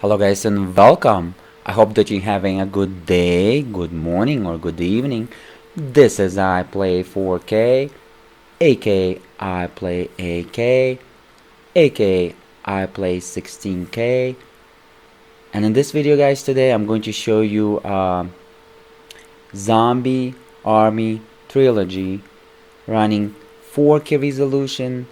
Hello guys and welcome. I hope that you're having a good day, good morning or good evening. This is I Play 4K, aka I Play AK, aka I Play 16K. And in this video guys today I'm going to show you Zombie Army Trilogy running 4K resolution,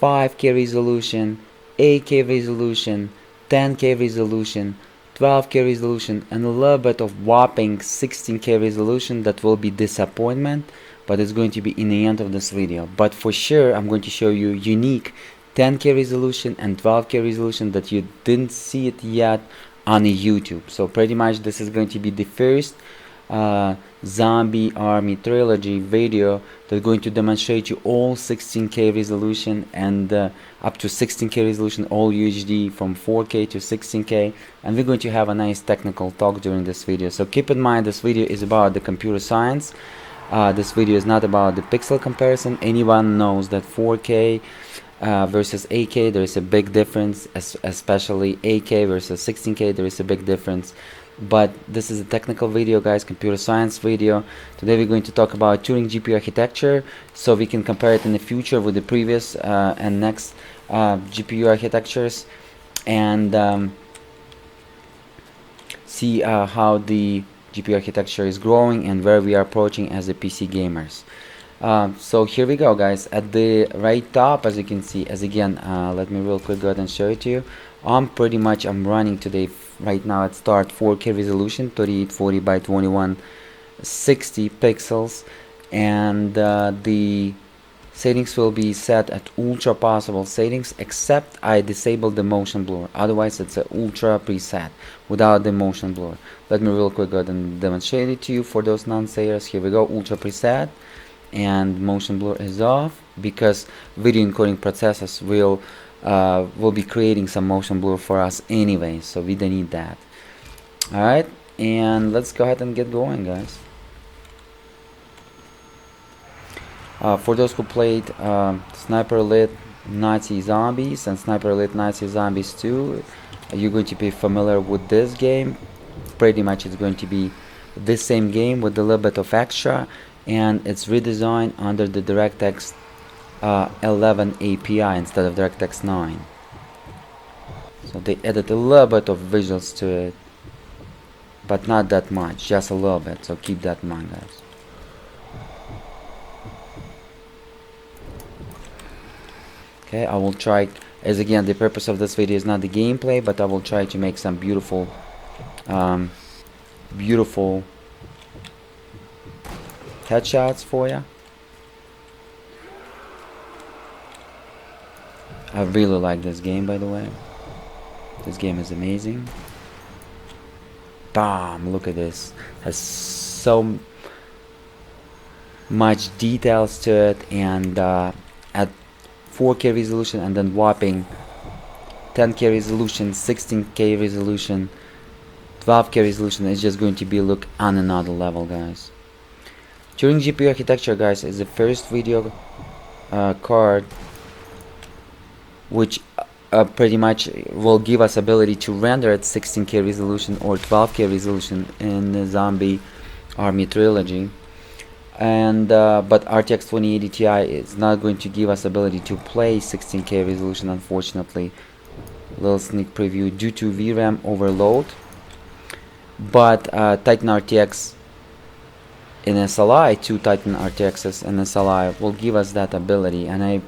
5K resolution, 8K resolution, 10K resolution, 12K resolution, and a little bit of whopping 16K resolution. That will be disappointment, but it's going to be in the end of this video. But for sure I'm going to show you unique 10K resolution and 12K resolution that you didn't see it yet on YouTube. So pretty much this is going to be the first Zombie Army Trilogy video that's going to demonstrate you all 16K resolution and up to 16K resolution, all UHD from 4K to 16K, and we're going to have a nice technical talk during this video. So keep in mind this video is about the computer science. This video is not about the pixel comparison. Anyone knows that 4K versus 8K there is a big difference, especially 8K versus 16K there is a big difference. But this is a technical video guys, computer science video. Today we're going to talk about Turing GPU architecture so we can compare it in the future with the previous and next GPU architectures, and see how the GPU architecture is growing and where we are approaching as a PC gamers. So here we go guys. At the right top, as you can see, let me real quick go ahead and show it to you. I'm running today right now at start 4K resolution, 3840 by 2160 pixels, and the settings will be set at ultra possible settings, except I disabled the motion blur. Otherwise it's an ultra preset without the motion blur. Let me real quick go ahead and demonstrate it to you for those non-sayers. Here we go, ultra preset, and motion blur is off because video encoding processes will be creating some motion blur for us anyway, so we don't need that. Alright, and let's go ahead and get going guys. For those who played Sniper Elite Nazi Zombies and Sniper Elite Nazi Zombies 2, you're going to be familiar with this game. Pretty much it's going to be the same game with a little bit of extra, and it's redesigned under the DirectX 11 API instead of DirectX 9. So they added a little bit of visuals to it, but not that much, just a little bit, so keep that in mind guys. Okay, I will try, as again the purpose of this video is not the gameplay, but I will try to make some beautiful beautiful headshots for you. I really like this game, by the way. This game is amazing. Bam! Look at this. Has so much details to it, and at 4K resolution and then whopping 10K resolution, 16K resolution, 12K resolution is just going to be look on another level guys. Turing GPU architecture guys is the first video card which pretty much will give us ability to render at 16K resolution or 12K resolution in the Zombie Army Trilogy, and but RTX 2080 Ti is not going to give us ability to play 16K resolution, unfortunately. Little sneak preview due to VRAM overload, but Titan RTX in SLI, two Titan RTXs in SLI will give us that ability, and I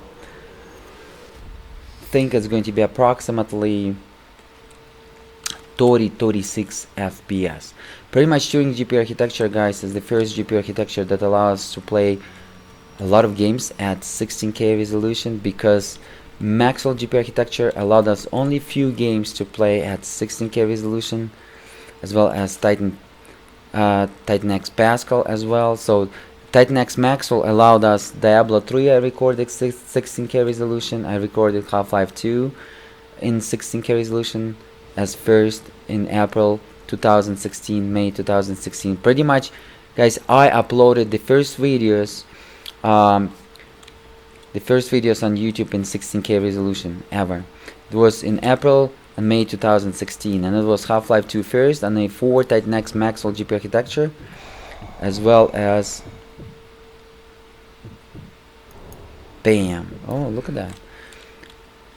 think it's going to be approximately 30-36 FPS. Pretty much Turing GPU architecture guys is the first GPU architecture that allows us to play a lot of games at 16K resolution, because Maxwell GPU architecture allowed us only few games to play at 16K resolution, as well as Titan X Pascal as well. So Titan X Maxwell allowed us Diablo 3, I recorded 16K resolution. I recorded Half-Life 2 in 16K resolution as first in April 2016, May 2016. Pretty much guys, I uploaded the first videos on YouTube in 16K resolution ever. It was in April in May 2016, and it was Half-Life 2 first and a 4 Titan X Maxwell GPU architecture, as well as bam, oh look at that,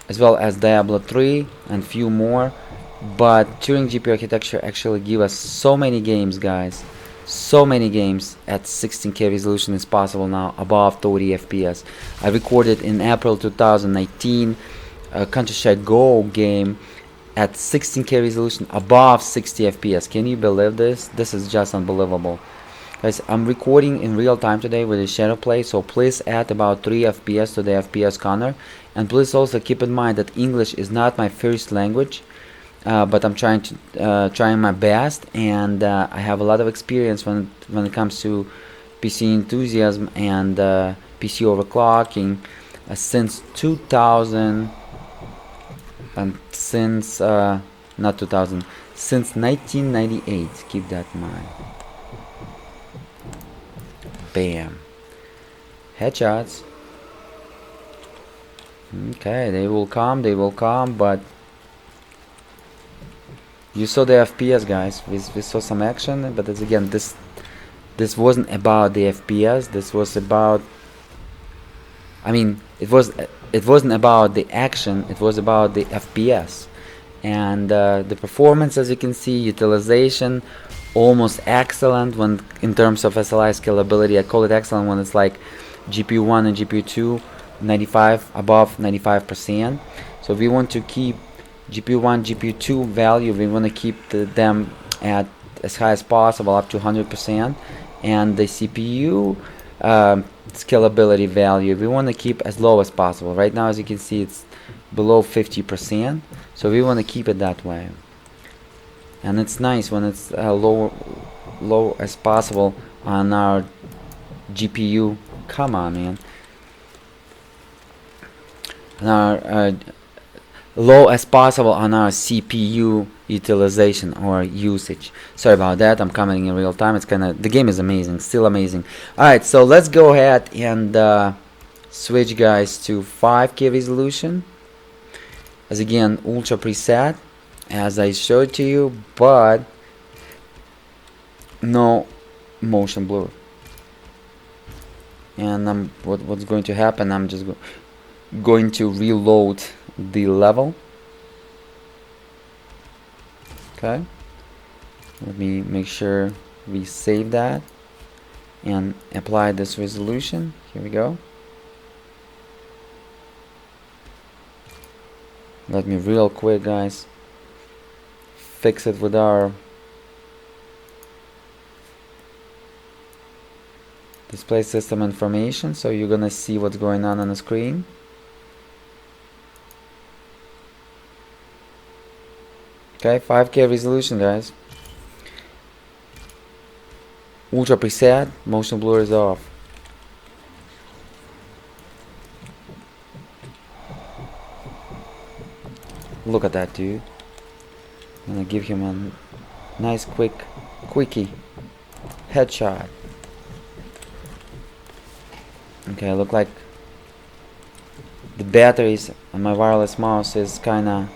as well as Diablo 3 and few more. But Turing GPU architecture actually give us so many games, guys, so many games at 16K resolution is possible now, above 30 FPS. I recorded in April 2019 a Counter-Strike Go game at 16K resolution above 60 FPS. Can you believe this? This is just unbelievable. Guys, I'm recording in real time today with the ShadowPlay, so please add about 3 FPS to the FPS counter. And please also keep in mind that English is not my first language, but I'm trying my best, and I have a lot of experience when it comes to PC enthusiasm and PC overclocking since 2000, and since not 2000, since 1998. Keep that in mind. Bam. Headshots. Okay, they will come, but you saw the FPS, guys. We saw some action, but as again, this wasn't about the FPS. This was about, I mean, it wasn't about the action. It was about the FPS, and the performance, as you can see, utilization, almost excellent when in terms of SLI scalability. I call it excellent when it's like GPU 1 and GPU 2, 95 above 95%. So if we want to keep GPU 1, GPU 2 value, we want to keep them at as high as possible, up to 100%, and the CPU scalability value we want to keep as low as possible. Right now, as you can see, it's below 50%, so we want to keep it that way. And it's nice when it's low as possible on our GPU. Come on, man. And our low as possible on our CPU utilization or usage. Sorry about that, I'm commenting in real time. It's the game is amazing, still amazing. Alright, so let's go ahead and switch, guys, to 5K resolution. As again, ultra preset, as I showed to you, but no motion blur. And what's going to happen, I'm just going to reload the level. Okay, let me make sure we save that and apply this resolution. Here we go. Let me real quick, guys, fix it with our display system information, so you're gonna see what's going on the screen. Okay, 5K resolution, guys. Ultra preset, motion blur is off. Look at that, dude. I'm gonna give him a nice quickie headshot. Okay, look like the batteries on my wireless mouse is kinda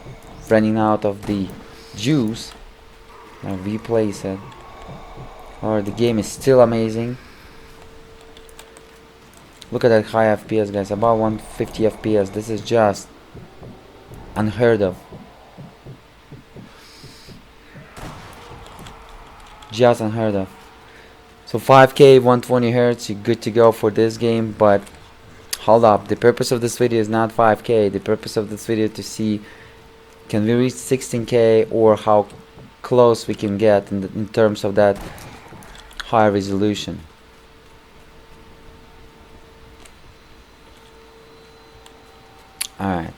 running out of the juice. Now replace it. Or the game is still amazing. Look at that high FPS, guys, about 150 FPS. This is just unheard of. Just unheard of. So 5K 120 Hz, you're good to go for this game. But hold up, the purpose of this video is not 5K. The purpose of this video is to see, can we reach 16K, or how close we can get in terms of that high resolution. Alright.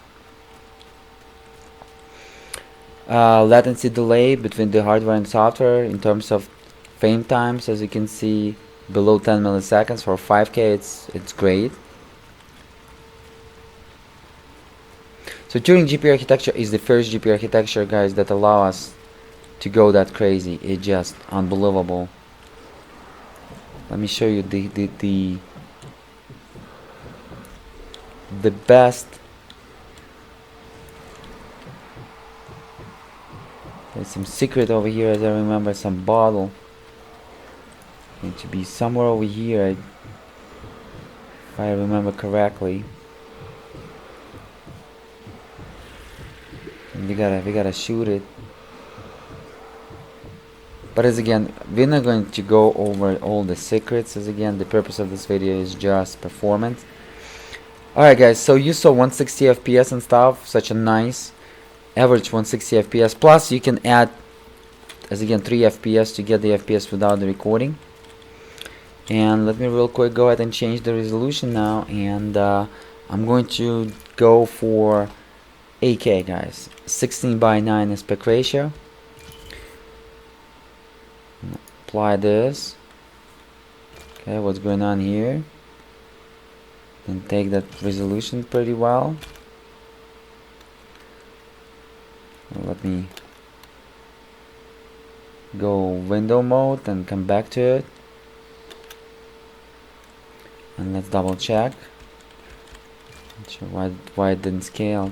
Latency delay between the hardware and software in terms of frame times, as you can see, below 10 milliseconds. For 5K it's great. So Turing GPU architecture is the first GPU architecture, guys, that allow us to go that crazy. It's just unbelievable. Let me show you the best There's some secret over here, as I remember, some bottle. Need to be somewhere over here, if I remember correctly. And we gotta shoot it. But as again, we're not going to go over all the secrets, as again, the purpose of this video is just performance. Alright guys, so you saw 160 FPS and stuff, such a nice average 160 FPS, plus you can add, as again, 3 FPS to get the FPS without the recording. And let me real quick go ahead and change the resolution now, and I'm going to go for 8K guys, 16:9 aspect ratio. Apply this. Okay, what's going on here? And take that resolution pretty well. Let me go window mode and come back to it. And let's double check. Not sure why it didn't scale.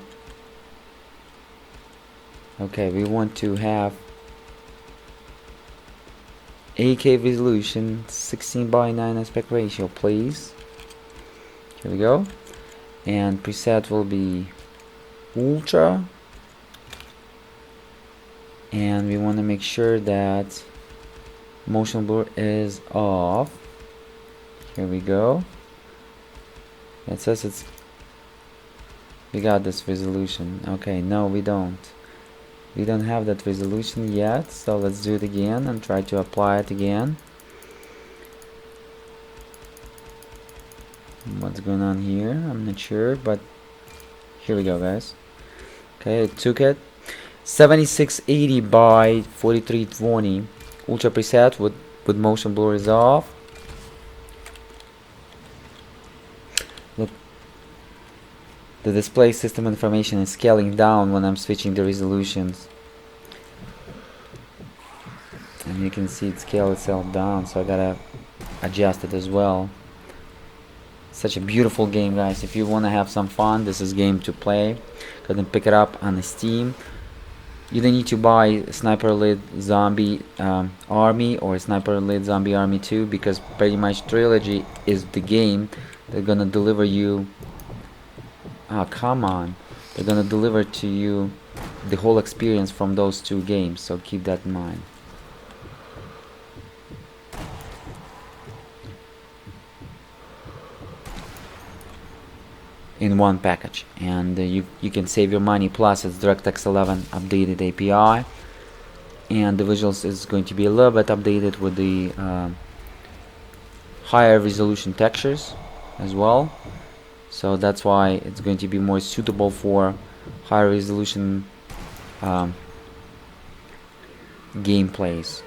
Okay, we want to have 8K resolution, 16:9 aspect ratio, please. Here we go. And preset will be Ultra. And we want to make sure that motion blur is off. Here we go. It says we got this resolution. Okay, no, we don't. We don't have that resolution yet, so let's do it again and try to apply it again. What's going on here? I'm not sure, but here we go guys. Okay, it took it. 7680 by 4320 Ultra preset with motion blur is off. Look, the display system information is scaling down when I'm switching the resolutions, and you can see it scale itself down, so I gotta adjust it as well. Such a beautiful game guys. If you want to have some fun, this is game to play. Go ahead and pick it up on Steam. You don't need to buy Sniper Elite Zombie Army or Sniper Elite Zombie Army 2, because pretty much Trilogy is the game they're gonna deliver you. Ah, come on. They're gonna deliver to you the whole experience from those two games, so keep that in mind. In one package, and you can save your money, plus it's DirectX 11 updated API, and the visuals is going to be a little bit updated with the higher resolution textures as well, so that's why it's going to be more suitable for higher resolution gameplays,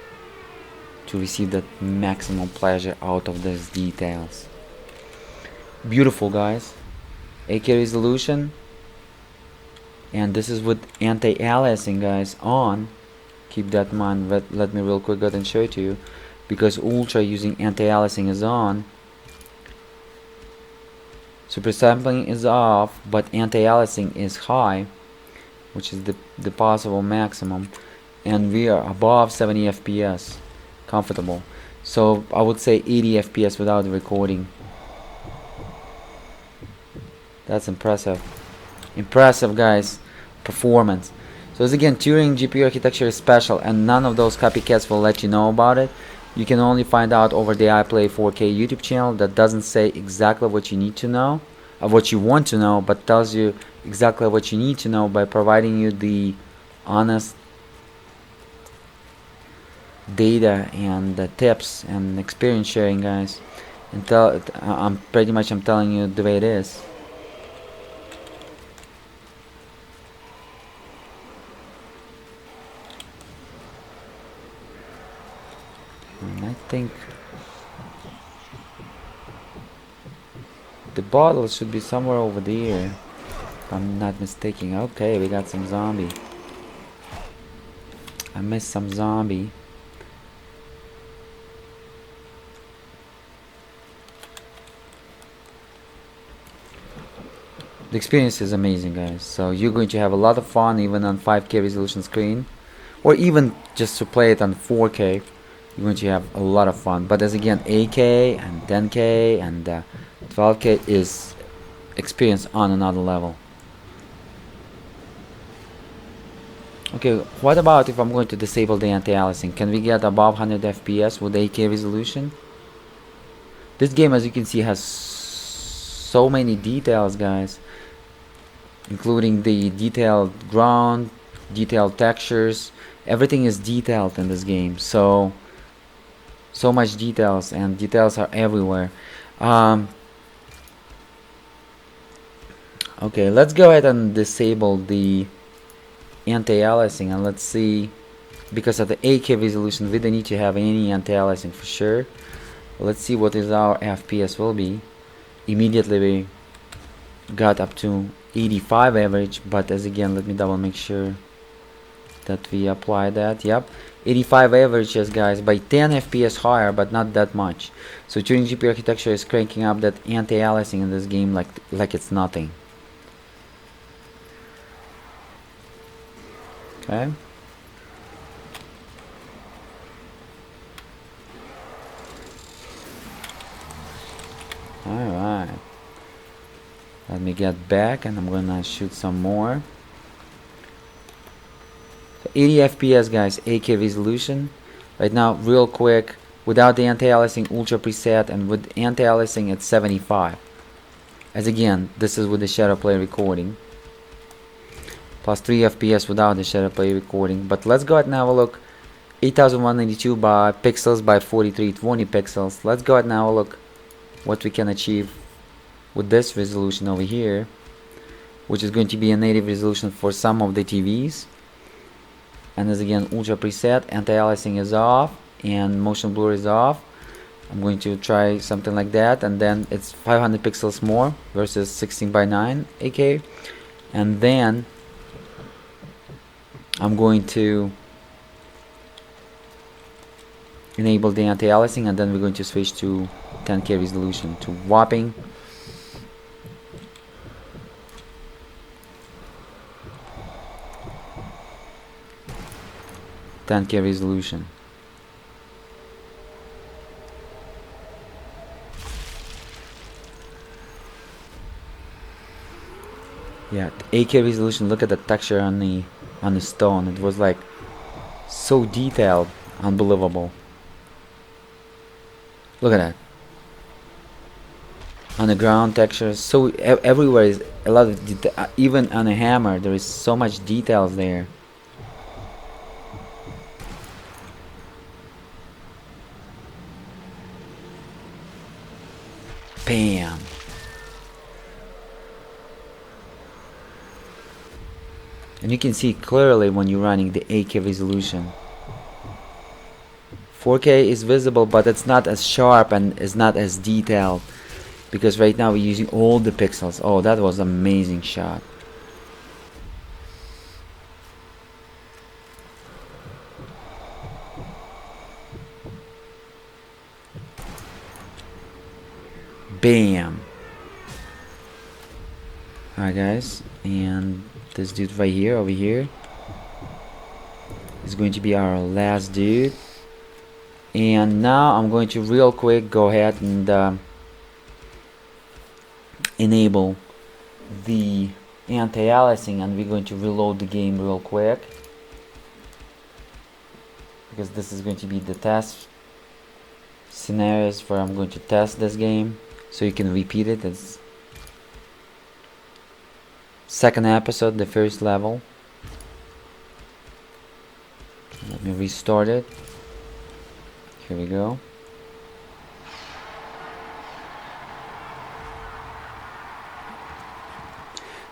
to receive that maximum pleasure out of these details. Beautiful guys. 8K resolution, and this is with anti-aliasing guys on. Keep that in mind. Let me real quick go ahead and show it to you, because Ultra using anti-aliasing is on. Super sampling is off, but anti-aliasing is high, which is the possible maximum, and we are above 70 FPS, comfortable. So I would say 80 FPS without the recording. That's impressive. Impressive guys. Performance. So as again, Turing GPU architecture is special, and none of those copycats will let you know about it. You can only find out over the iPlay 4K YouTube channel that doesn't say exactly what you need to know, or what you want to know, but tells you exactly what you need to know by providing you the honest data and the tips and experience sharing guys. And I'm telling you the way it is. And I think the bottle should be somewhere over there, if I'm not mistaken. Okay, we got some zombie. I missed some zombie. The experience is amazing guys, so you're going to have a lot of fun even on 5K resolution screen or even just to play it on 4K, you're going to have a lot of fun. But as again, 8K and 10K and 12K is experience on another level. Okay, what about if I'm going to disable the anti-aliasing? Can we get above 100 FPS with 8K resolution? This game, as you can see, has so many details, guys, including the detailed ground, detailed textures. Everything is detailed in this game, so much details, and details are everywhere. Okay, let's go ahead and disable the anti-aliasing, and let's see, because of the 8K resolution we don't need to have any anti-aliasing for sure. Let's see what is our FPS will be. Immediately we got up to 85 average, but as again, let me double make sure that we apply that. Yep, 85 averages, guys, by 10 FPS higher, but not that much. So Turing GPU architecture is cranking up that anti-aliasing in this game like it's nothing. Okay. Alright. Let me get back and I'm gonna shoot some more. So 80 FPS, guys, 8K resolution. Right now, real quick, without the anti-aliasing ultra preset and with anti-aliasing at 75. As again, this is with the ShadowPlay recording. Plus 3 FPS without the ShadowPlay recording. But let's go ahead and have a look. 8192 by pixels by 4320 pixels. Let's go ahead and have a look what we can achieve with this resolution over here, which is going to be a native resolution for some of the TVs. And as again, ultra preset, anti-aliasing is off and motion blur is off. I'm going to try something like that, and then it's 500 pixels more versus 16 by 9 8K. And then I'm going to enable the anti-aliasing, and then we're going to switch to 10K resolution to whopping 10K resolution. Yeah, 8K resolution. Look at the texture on the stone. It was like so detailed, unbelievable. Look at that. On the ground textures, so everywhere is a lot of detail. Even on a hammer, there is so much details there. Bam. And you can see clearly when you're running the 8K resolution. 4K is visible, but it's not as sharp and it's not as detailed, because right now we're using all the pixels. Oh, that was an amazing shot. Bam. Alright, guys, and this dude right here, over here, is going to be our last dude. And now I'm going to real quick go ahead and enable the anti-aliasing, and we're going to reload the game real quick, because this is going to be the test scenarios where I'm going to test this game, so you can repeat it. It's second episode, the first level. Let me restart it. Here we go.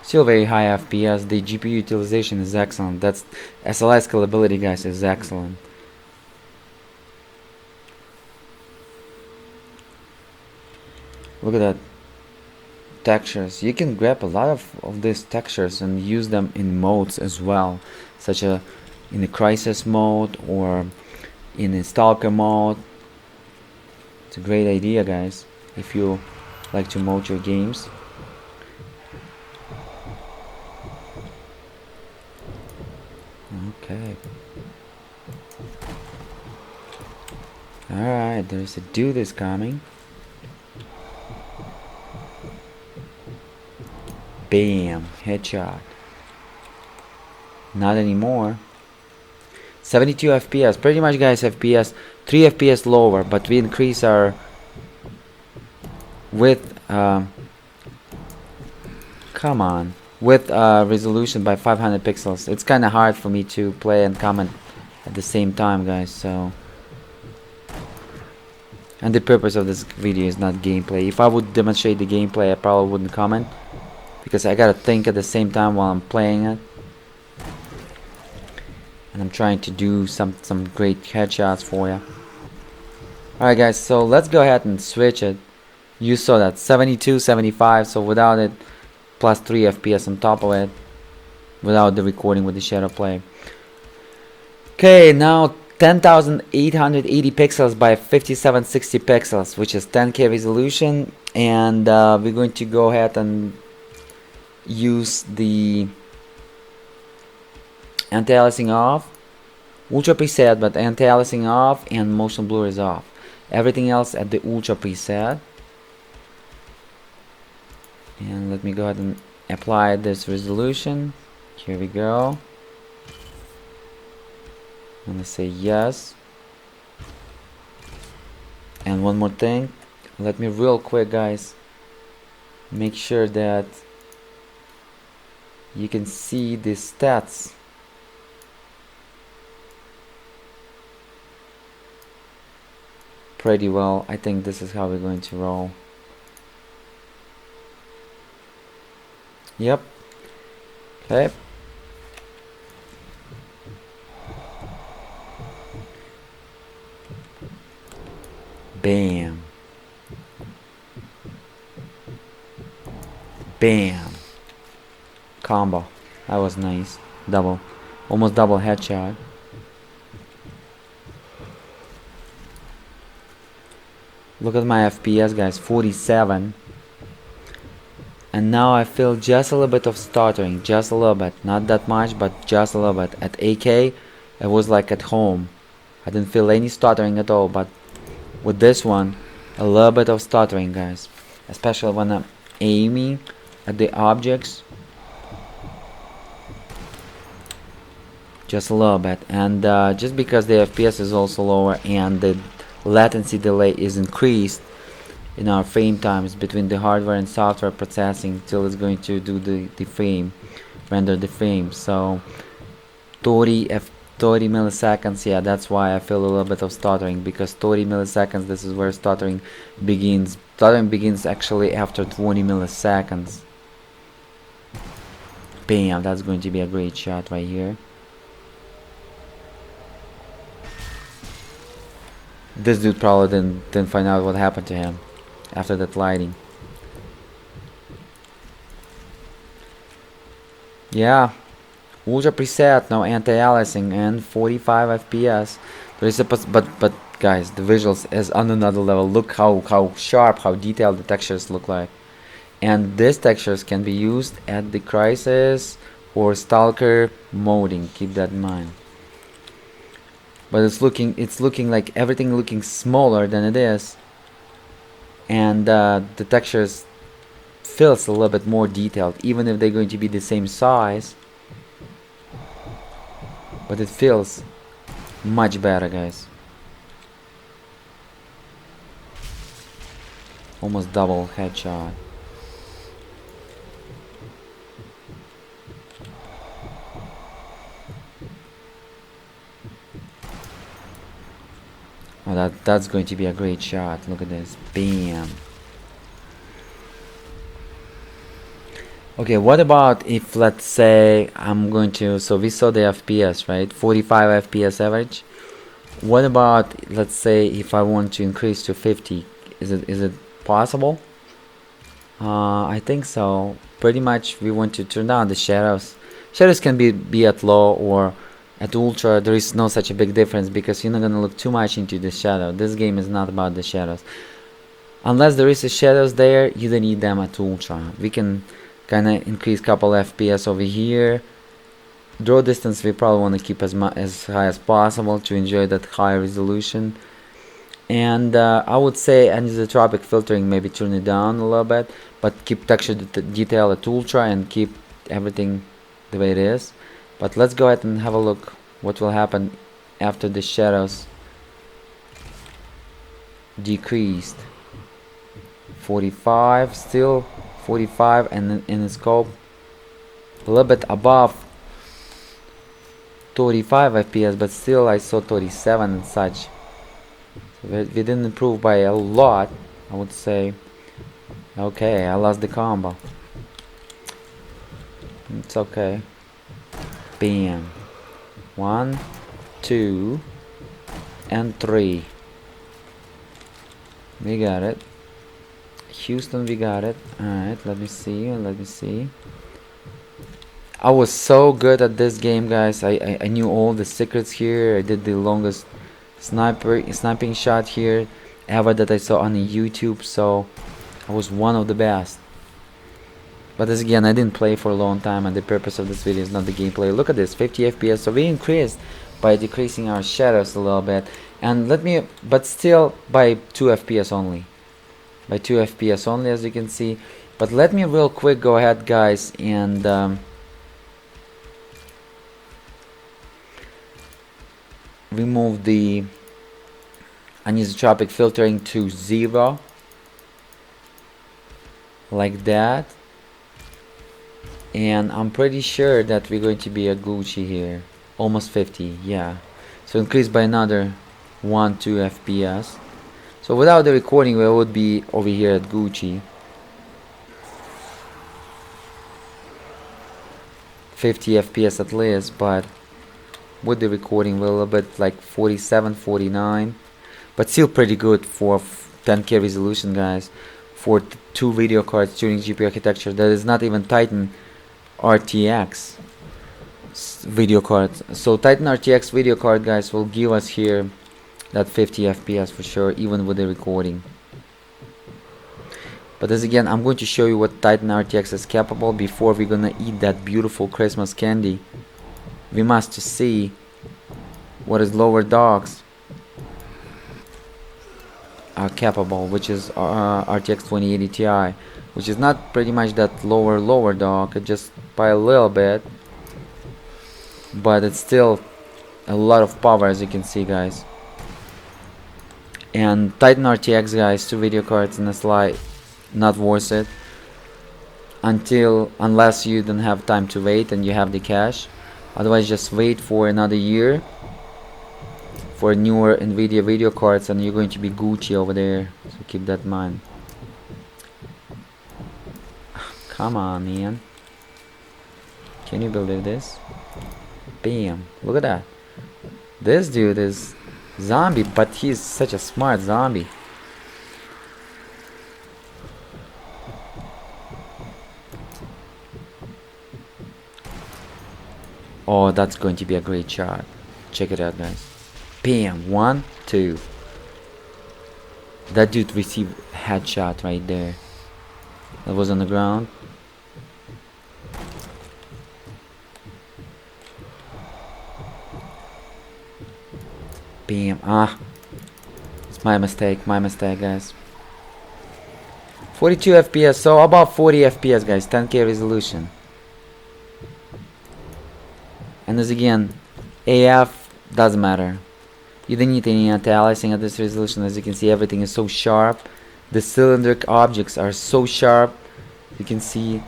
Still very high FPS. The GPU utilization is excellent. That's SLI scalability, guys, is excellent. Look at that textures. You can grab a lot of these textures and use them in modes as well, such as in the crisis mode or in a stalker mode. It's a great idea, guys, if you like to mode your games. Okay. Alright, there's a dude is coming. Bam, headshot. Not anymore. 72 FPS, pretty much guys, FPS 3 FPS lower, but we increase our width, come on, with resolution by 500 pixels. It's kinda hard for me to play and comment at the same time, guys, so. And the purpose of this video is not gameplay. If I would demonstrate the gameplay, I probably wouldn't comment, because I gotta think at the same time while I'm playing it. And I'm trying to do some great headshots for you. Alright guys, so let's go ahead and switch it. You saw that 72, 75, so without it, plus 3 FPS on top of it, without the recording with the ShadowPlay. Okay, now 10,880 pixels by 5760 pixels, which is 10K resolution, and we're going to go ahead and use the anti-aliasing off, ultra preset, but anti-aliasing off and motion blur is off. Everything else at the ultra preset. And let me go ahead and apply this resolution. Here we go. I'm gonna say yes. And one more thing, let me real quick guys make sure that you can see the stats. Pretty well. I think this is how we're going to roll. Yep. Okay. Bam. Bam. Combo. That was nice. Double. Almost double headshot. Look at my FPS guys, 47. And now I feel just a little bit of stuttering, just a little bit, not that much, but just a little bit. At 8K, it was like at home. I didn't feel any stuttering at all, but with this one, a little bit of stuttering guys, especially when I'm aiming at the objects. Just a little bit, and just because the FPS is also lower and the latency delay is increased in our frame times between the hardware and software processing till it's going to do the frame, render the frame. So 30 milliseconds, yeah, that's why I feel a little bit of stuttering, because 30 milliseconds, this is where stuttering begins. Stuttering begins actually after 20 milliseconds. Bam, that's going to be a great shot right here. This dude probably didn't find out what happened to him after that lighting. Yeah, ultra preset, no anti-aliasing, and 45 FPS. There is a but guys, the visuals is on another level. Look how sharp, how detailed the textures look like. And these textures can be used at the Crisis or Stalker modding. Keep that in mind. But it's looking like everything looking smaller than it is, and the textures feels a little bit more detailed, even if they're going to be the same size. But it feels much better, guys. Almost double headshot. Oh, that's going to be a great shot. Look at this. Bam. Okay, what about if, let's say, I'm going to, so we saw the FPS, right? 45 FPS average. What about, let's say, if I want to increase to 50? Is it possible? I think so. Pretty much we want to turn down the shadows. Shadows can be at low or at ultra. There is no such a big difference, because you're not gonna look too much into the shadow. This game is not about the shadows. Unless there is a shadows there, you don't need them at ultra. We can kinda increase couple FPS over here Draw distance we probably want to keep as high as possible to enjoy that high resolution. And I would say anisotropic filtering, maybe turn it down a little bit, but keep texture detail at ultra and keep everything the way it is. But let's go ahead and have a look what will happen after the shadows decreased. 45, still 45, and in the scope a little bit above 35 FPS, but still I saw 37 and such. So we didn't improve by a lot, I would say. Okay, I lost the combo. It's okay. Bam. 1, 2, and 3. We got it. Houston, we got it. Alright, let me see. I was so good at this game, guys. I knew all the secrets here. I did the longest sniping shot here ever that I saw on YouTube, so I was one of the best. But as again, I didn't play for a long time, and the purpose of this video is not the gameplay. Look at this, 50 FPS. So we increased by decreasing our shadows a little bit, and but still by 2 FPS only. By 2 FPS only, as you can see. But let me real quick go ahead, guys, and remove the anisotropic filtering to 0, like that. And I'm pretty sure that we're going to be a Gucci here, almost 50, yeah. So increase by another 1-2 FPS. So without the recording we would be over here at Gucci. 50 FPS at least, but with the recording we're a little bit like 47, 49, but still pretty good for 10K resolution, guys, for 2 video cards tuning GPU architecture. That is not even Titan RTX video card. So Titan RTX video card, guys, will give us here that 50 FPS for sure, even with the recording. But as again, I'm going to show you what Titan RTX is capable before we're gonna eat that beautiful Christmas candy. We must see what is lower dogs are capable, which is RTX 2080 Ti, which is not pretty much that lower dog, it just by a little bit, but it's still a lot of power, as you can see, guys. And Titan RTX, guys, 2 video cards and a SLI, not worth it unless you don't have time to wait and you have the cash. Otherwise, just wait for another year for newer NVIDIA video cards and you're going to be Gucci over there. So keep that in mind. Come on, man. Can you believe this? Bam. Look at that. This dude is zombie, but he's such a smart zombie. Oh, that's going to be a great shot. Check it out, guys. Bam. 1, 2. That dude received headshot right there. That was on the ground. Bam. It's my mistake, guys. 42 FPS, so about 40 FPS, guys. 10K resolution. And as again, AF doesn't matter. You don't need any anti-aliasing at this resolution. As you can see, everything is so sharp. The cylindric objects are so sharp. You can see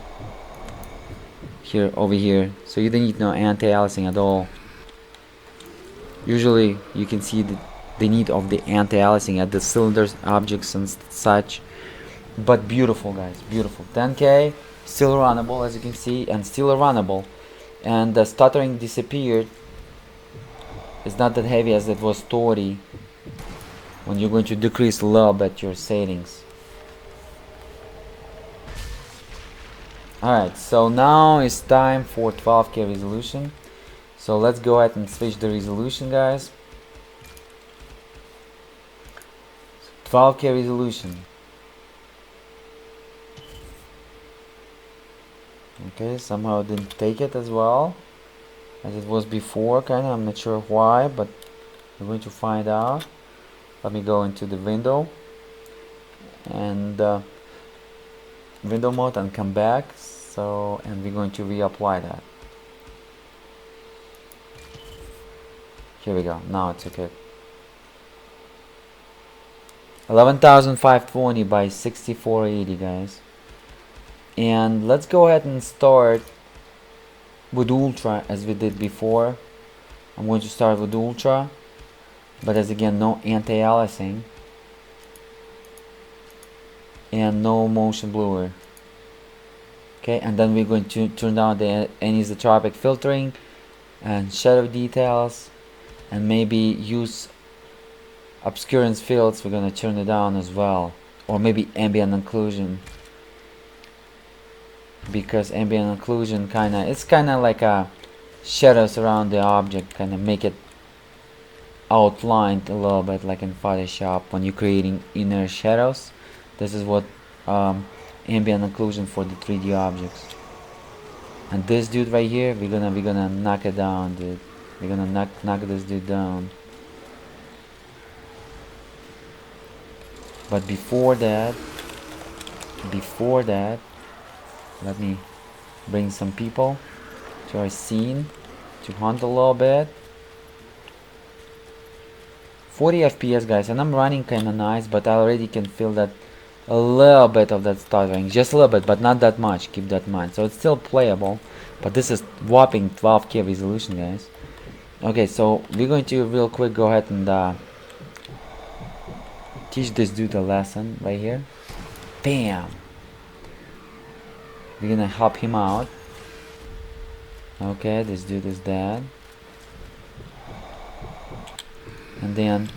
here, over here. So you don't need no anti-aliasing at all. Usually you can see the need of the anti-aliasing at the cylinders, objects and such. But beautiful, guys, beautiful. 10K, still runnable, as you can see, and still runnable. And the stuttering disappeared. It's not that heavy as it was 30 when you're going to decrease a little bit your settings. Alright, so now it's time for 12K resolution. So let's go ahead and switch the resolution, guys. 12K resolution. Okay, somehow didn't take it as well as it was before, kinda. I'm not sure why, but we're going to find out. Let me go into the window and window mode and come back. So, and we're going to reapply that. Here we go. Now it's okay. 11,520 by 6480, guys. And let's go ahead and start with Ultra as we did before. I'm going to start with Ultra, but as again, no anti-aliasing and no motion blur. Okay, and then we're going to turn down the anisotropic filtering and shadow details, and maybe use obscurance fields. We're going to turn it down as well, or maybe ambient occlusion, because ambient occlusion it's kind of like a shadows around the object, kind of make it outlined a little bit, like in Photoshop when you're creating inner shadows. This is what ambient occlusion for the 3D objects. And this dude right here, we're gonna knock it down, dude. We're gonna knock this dude down. But before that, let me bring some people to our scene to hunt a little bit. 40 FPS, guys, and I'm running kinda nice, but I already can feel that a little bit of that stuttering, just a little bit, but not that much. Keep that in mind. So it's still playable, but this is whopping 12K resolution, guys. Okay, so we're going to real quick go ahead and teach this dude a lesson right here. Bam! We're gonna help him out. Okay, this dude is dead. And then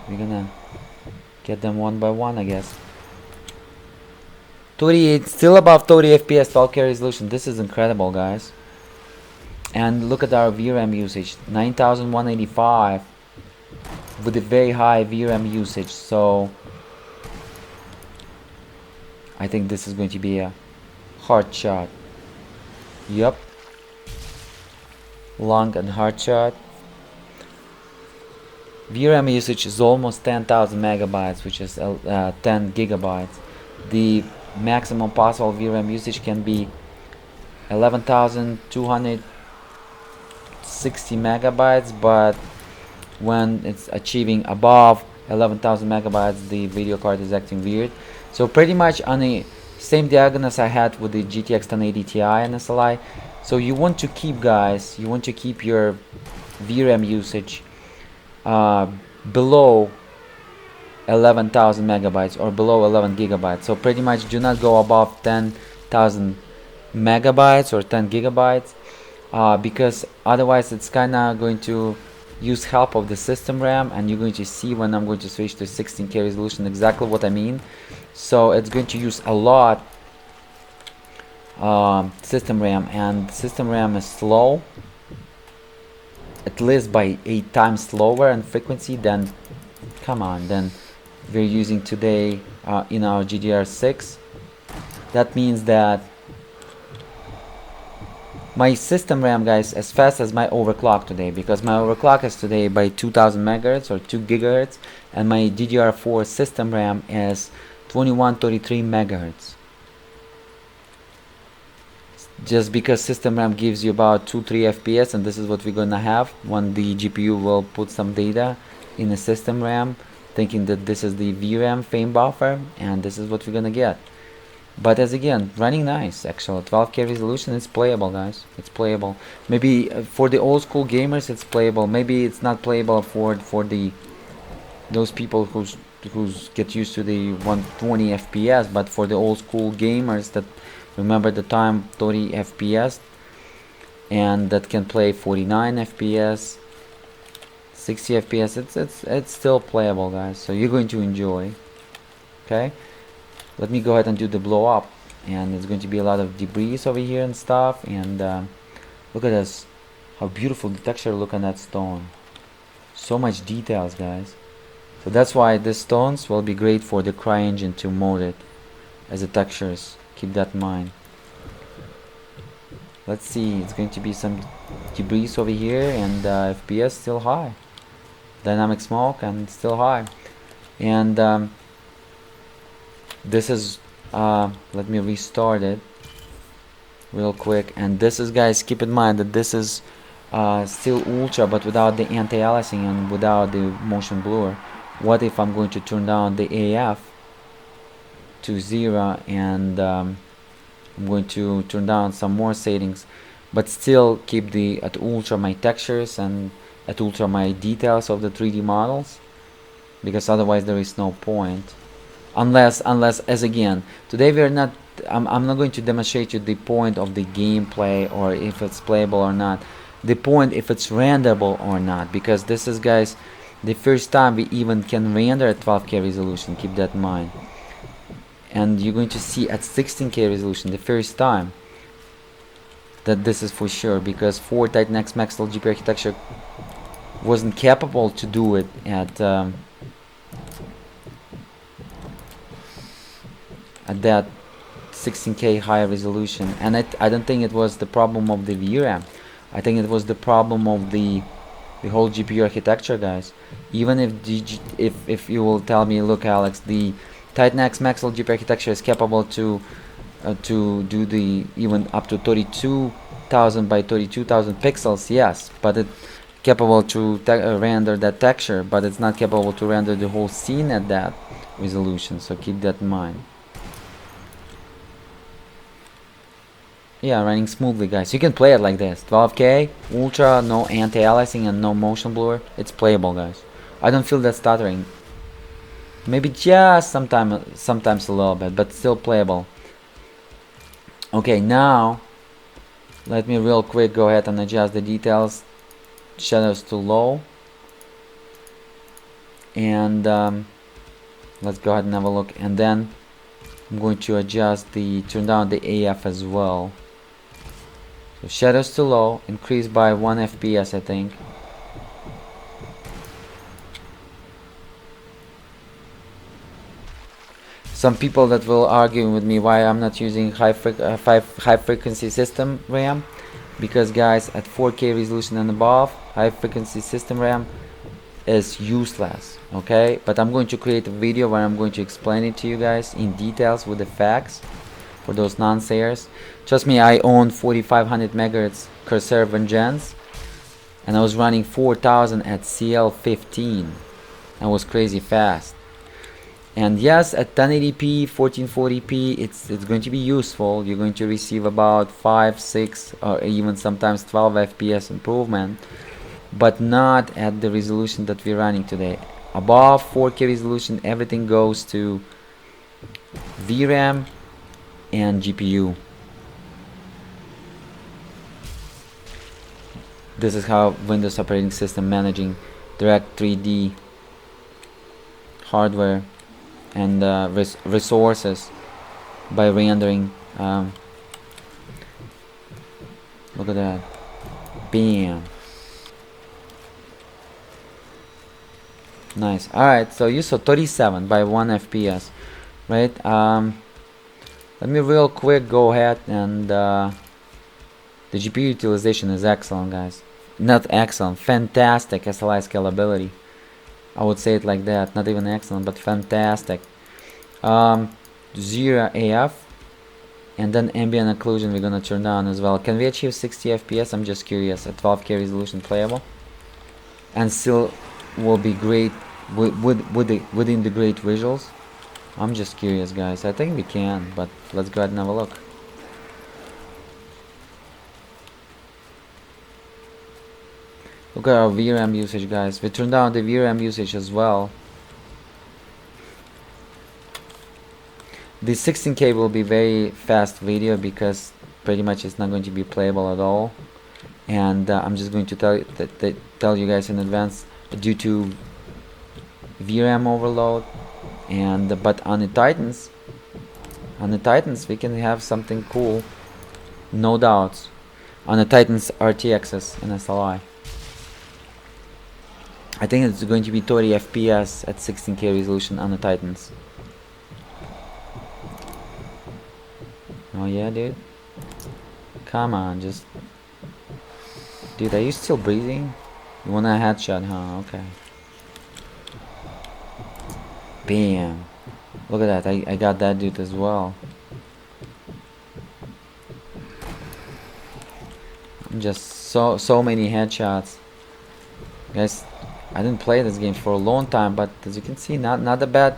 we're gonna get them one by one, I guess. 38, still above 30 FPS, 12K resolution. This is incredible, guys. And look at our VRAM usage, 9185 with a very high VRAM usage. So I think this is going to be a hard shot. Yep. Long and hard shot. VRAM usage is almost 10,000 megabytes, which is 10 gigabytes. The maximum possible VRAM usage can be 11,260 megabytes, but when it's achieving above 11,000 megabytes, the video card is acting weird. So pretty much on the same diagonals I had with the GTX 1080 Ti and SLI. So you want to keep, guys, your VRAM usage below 11,000 megabytes or below 11 gigabytes. So pretty much do not go above 10,000 megabytes or 10 gigabytes, because otherwise it's kinda going to use help of the system RAM, and you're going to see when I'm going to switch to 16K resolution exactly what I mean. So it's going to use a lot system RAM, and system RAM is slow, at least by 8 times slower in frequency than we're using today in our GDR6. That means that my system RAM, guys, as fast as my overclock today, because my overclock is today by 2000 megahertz or 2 gigahertz, and my DDR4 system RAM is 2133 megahertz. Just because system RAM gives you about 2-3 FPS, and this is what we're gonna have when the GPU will put some data in the system RAM, thinking that this is the VRAM frame buffer, and this is what we're gonna get. But as again, running nice. Actually, 12K resolution is playable, guys. It's playable. Maybe for the old school gamers, it's playable. Maybe it's not playable for those people who's get used to the 120 FPS. But for the old school gamers that remember the time 30 FPS and that can play 49 FPS, 60 FPS, it's still playable, guys. So you're going to enjoy. Okay. Let me go ahead and do the blow up, and there's going to be a lot of debris over here and stuff. And look at this, how beautiful the texture look on that stone. So much details, guys. So that's why these stones will be great for the CryEngine to mode it as the textures. Keep that in mind. Let's see, it's going to be some debris over here, and FPS still high. Dynamic smoke and still high. And this is let me restart it real quick. And this is, guys, keep in mind that this is still ultra, but without the anti-aliasing and without the motion blur. What if I'm going to turn down the AF to 0, and I'm going to turn down some more settings, but still keep the at ultra my textures and at ultra my details of the 3D models, because otherwise there is no point. Unless as again, today we are not, I'm not going to demonstrate you the point of the gameplay or if it's playable or not. The point if it's renderable or not, because this is, guys, the first time we even can render at 12K resolution. Keep that in mind. And you're going to see at 16K resolution the first time that this is for sure, because 4 Titan X Maxwell GPU architecture wasn't capable to do it at that 16K high resolution. And I don't think it was the problem of the VRAM. I think it was the problem of the whole GPU architecture, guys. Even if you will tell me, look, Alex, the Titan X Maxwell GPU architecture is capable to do the even up to 32,000 by 32,000 pixels, yes, but it's capable to render that texture, but it's not capable to render the whole scene at that resolution. So keep that in mind. Yeah, running smoothly, guys. You can play it like this. 12K, ultra, no anti-aliasing and no motion blur. It's playable, guys. I don't feel that stuttering. Maybe just sometimes a little bit, but still playable. Okay, now let me real quick go ahead and adjust the details. Shadows to low. And let's go ahead and have a look. And then I'm going to adjust turn down the AF as well. So shadows to low, increase by 1 FPS, I think. Some people that will argue with me why I'm not using high frequency system RAM, because, guys, at 4K resolution and above, high frequency system RAM is useless. Okay, but I'm going to create a video where I'm going to explain it to you guys in details with the facts for those non-sayers. Trust me, I own 4500 megahertz Corsair Vengeance, and I was running 4000 at CL15. That was crazy fast. And yes, at 1080p 1440p it's going to be useful. You're going to receive about 5, 6 or even sometimes 12 FPS improvement, but not at the resolution that we're running today. Above 4K resolution, everything goes to VRAM and GPU. This is how Windows operating system managing direct 3D hardware and resources by rendering. Look at that. Bam. Nice. Alright, so you saw 37 by 1 FPS, right? Let me real quick go ahead and the GPU utilization is excellent, guys. Not excellent, fantastic SLI scalability. I would say it like that. Not even excellent, but fantastic. 0 AF, and then ambient occlusion we're gonna turn down as well. Can we achieve 60 FPS? I'm just curious. At 12K resolution playable, and still will be great within the great visuals. I'm just curious, guys. I think we can, but let's go ahead and have a look. Look at our VRAM usage, guys. We turned down the VRAM usage as well. The 16K will be very fast video because pretty much it's not going to be playable at all. And I'm just going to tell you guys in advance, due to VRAM overload. And but on the Titans we can have something cool, no doubts. On the Titans RTXs and SLI, I think it's going to be 30 FPS at 16K resolution on the Titans. Oh yeah, dude. Come on, just... Dude, are you still breathing? You want a headshot, huh? Okay. Bam. Look at that, I got that dude as well. Just so many headshots. Guys, I didn't play this game for a long time, but as you can see, not a bad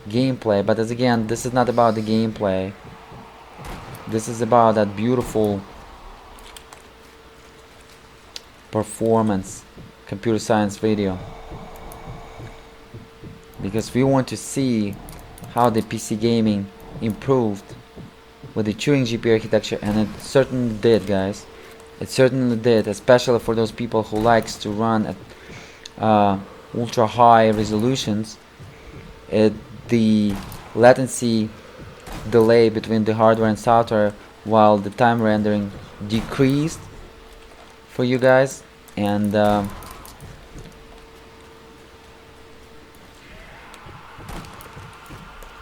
gameplay. But as again, this is not about the gameplay. This is about that beautiful performance computer science video, because we want to see how the PC gaming improved with the Turing GPU architecture, and it certainly did, guys. It certainly did, especially for those people who likes to run at ultra high resolutions. The latency delay between the hardware and software while the time rendering decreased for you guys, and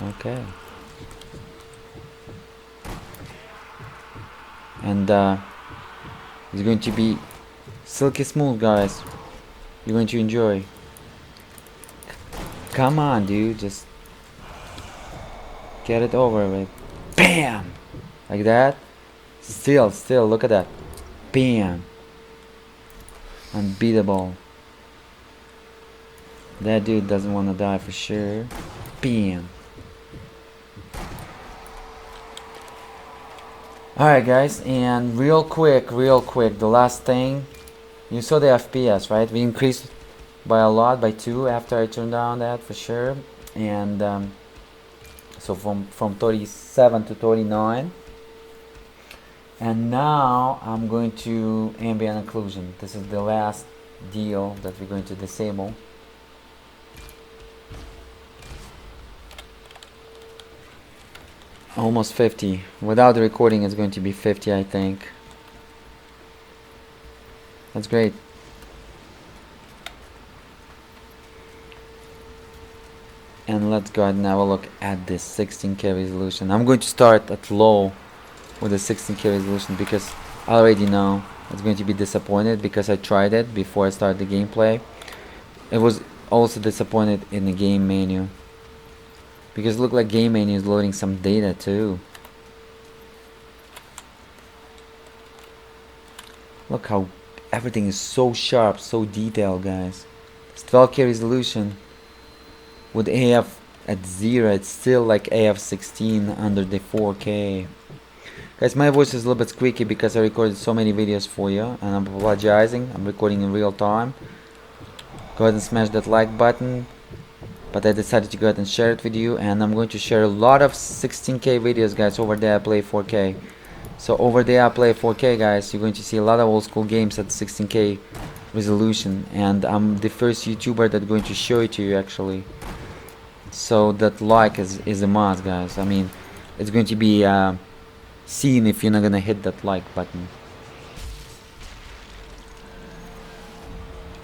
okay, and it's going to be silky smooth, guys. You're going to enjoy. Come on, dude, just get it over with. Bam! Like that. Still, look at that. Bam! Unbeatable. That dude doesn't want to die for sure. Bam! Alright, guys, and real quick, the last thing. You saw the FPS, right? We increased by a lot, by 2 after I turned down that for sure. And so from 37 to 39. And now I'm going to ambient occlusion. This is the last deal that we're going to disable. Almost 50. Without the recording it's going to be 50, I think. That's great. And let's go ahead and have a look at this 16K resolution. I'm going to start at low with the 16K resolution because I already know it's going to be disappointed, because I tried it before I started the gameplay. It was also disappointed in the game menu, because it looked like game menu is loading some data too. Look how everything is so sharp, so detailed, guys. It's 12K resolution with AF at 0. It's still like AF 16 under the 4K. Guys, my voice is a little bit squeaky because I recorded so many videos for you, and I'm apologizing. I'm recording in real time. Go ahead and smash that like button. But I decided to go ahead and share it with you, and I'm going to share a lot of 16K videos, guys, over there I play 4K. So over there I play 4K, guys, you're going to see a lot of old school games at 16K resolution, and I'm the first YouTuber that's going to show it to you, actually. So that like is a must, guys. I mean, it's going to be seen if you're not gonna hit that like button.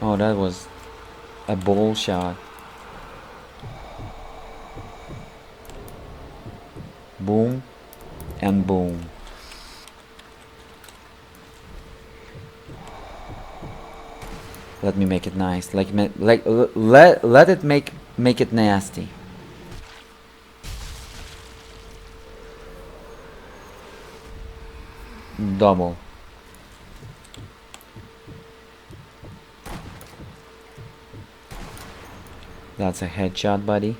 Oh, that was a ball shot. Boom and boom. Let me make it nice. Let it make it nasty. Double. That's a headshot, buddy.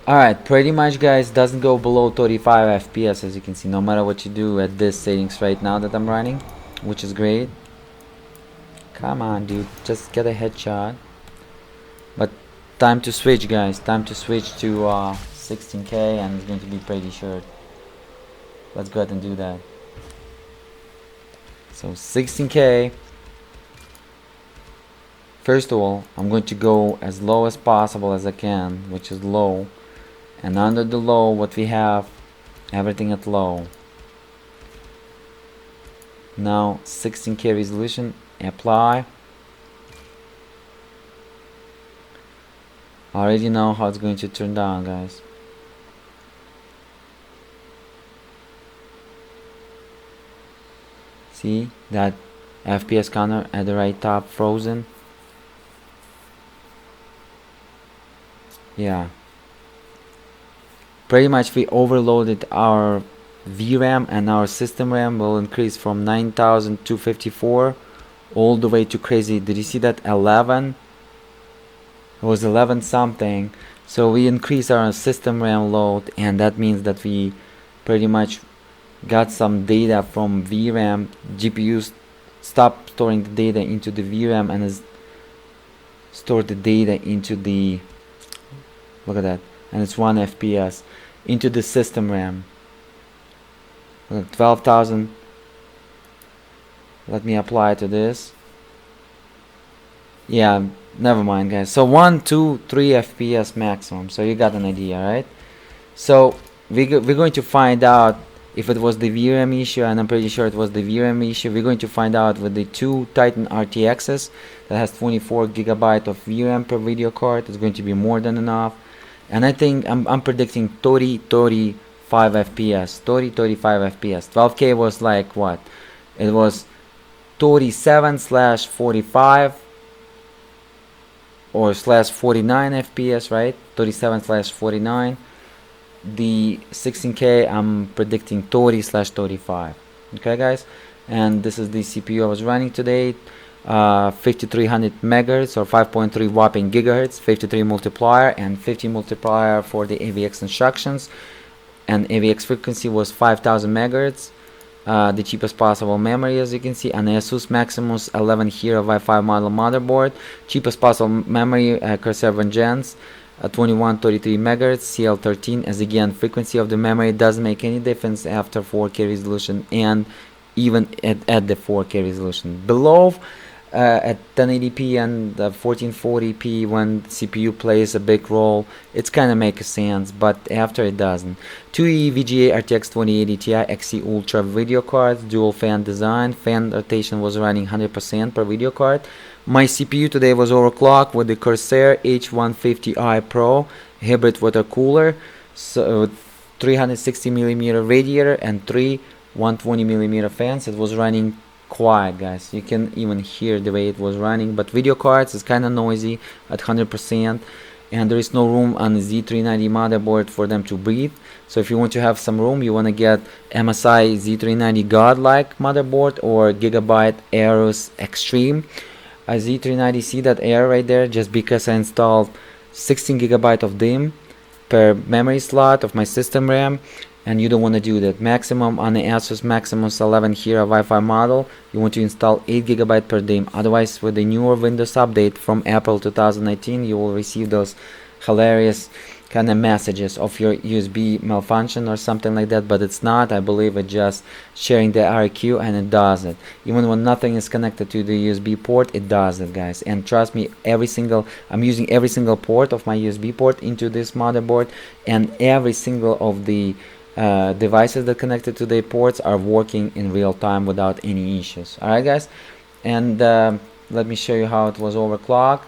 Alright, pretty much, guys, doesn't go below 35 FPS, as you can see, no matter what you do at this settings right now that I'm running, which is great. Come on, dude, just get a headshot. But time to switch, guys, time to switch to 16K, and it's going to be pretty short. Let's go ahead and do that. So 16K. First of all, I'm going to go as low as possible as I can, which is low. And under the low, what we have, everything at low. Now 16K resolution, apply. I already know how it's going to turn down, guys. See that FPS counter at the right top frozen? Yeah. Pretty much we overloaded our VRAM, and our system RAM will increase from 9254 all the way to crazy. Did you see that 11? It was 11 something. So we increase our system RAM load, and that means that we pretty much got some data from VRAM. GPUs stopped storing the data into the VRAM and has stored the data into the, look at that, and it's 1 FPS into the system RAM. 12,000. Let me apply to this. Yeah, never mind, guys. So 1, 2, 3 FPS maximum. So you got an idea, right? So we're going to find out if it was the VRAM issue, and I'm pretty sure it was the VRAM issue. We're going to find out with the 2 Titan RTXs that has 24 GB of VRAM per video card. It's going to be more than enough. And I think I'm predicting 35 FPS. 35 FPS. 12K was like what? It was 37/45 or /49 FPS, right? 37/49. The 16K I'm predicting 30/35. Okay, guys, and this is the CPU I was running today. 5300 megahertz or 5.3 whopping gigahertz, 53 multiplier and 50 multiplier for the AVX instructions, and AVX frequency was 5000 megahertz. The cheapest possible memory, as you can see, an Asus Maximus 11 Hero Wi-Fi model motherboard. Cheapest possible memory, Corsair Vengeance, 2133 megahertz, CL13. As again, frequency of the memory doesn't make any difference after 4K resolution, and even at the 4K resolution. Below, at 1080p and 1440p, when CPU plays a big role, it's kind of makes sense, but after it doesn't. 2 EVGA RTX 2080 Ti XC Ultra video cards, dual fan design, fan rotation was running 100% per video card. My CPU today was overclocked with the Corsair H150i Pro hybrid water cooler, so 360mm radiator and 3 120mm fans. It was running quiet, guys. You can even hear the way it was running, but video cards is kind of noisy at 100%, and there is no room on the Z390 motherboard for them to breathe. So if you want to have some room, you want to get MSI Z390 Godlike motherboard or Gigabyte Aorus Extreme. Z390, see that air right there? Just because I installed 16 GB of DIMM per memory slot of my system RAM, and you don't want to do that. Maximum on the Asus Maximus 11 Hero Wi-Fi model, you want to install 8 GB per DIMM. Otherwise, with the newer Windows update from April 2019, you will receive those hilarious kind of messages of your USB malfunction or something like that, but it's not. I believe it's just sharing the RQ, and it does it. Even when nothing is connected to the USB port, it does it, guys. And trust me, I'm using every single port of my USB port into this motherboard, and every single of the devices that connected to the ports are working in real time without any issues. Alright, guys, and let me show you how it was overclocked.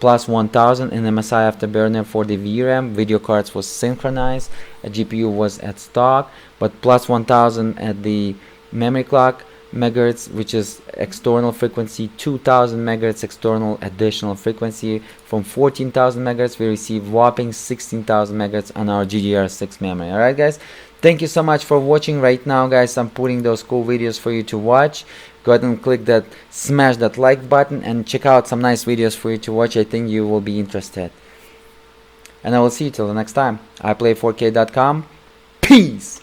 Plus 1000 in MSI Afterburner for the VRAM. Video cards was synchronized. A GPU was at stock, but plus 1000 at the memory clock megahertz, which is external frequency. 2000 megahertz external additional frequency. From 14,000 megahertz we receive whopping 16,000 megahertz on our GDDR6 memory. Alright, guys, thank you so much for watching. Right now, guys, I'm putting those cool videos for you to watch. Go ahead and click that, smash that like button, and check out some nice videos for you to watch. I think you will be interested, and I will see you till the next time. iPlay4k.com. Peace.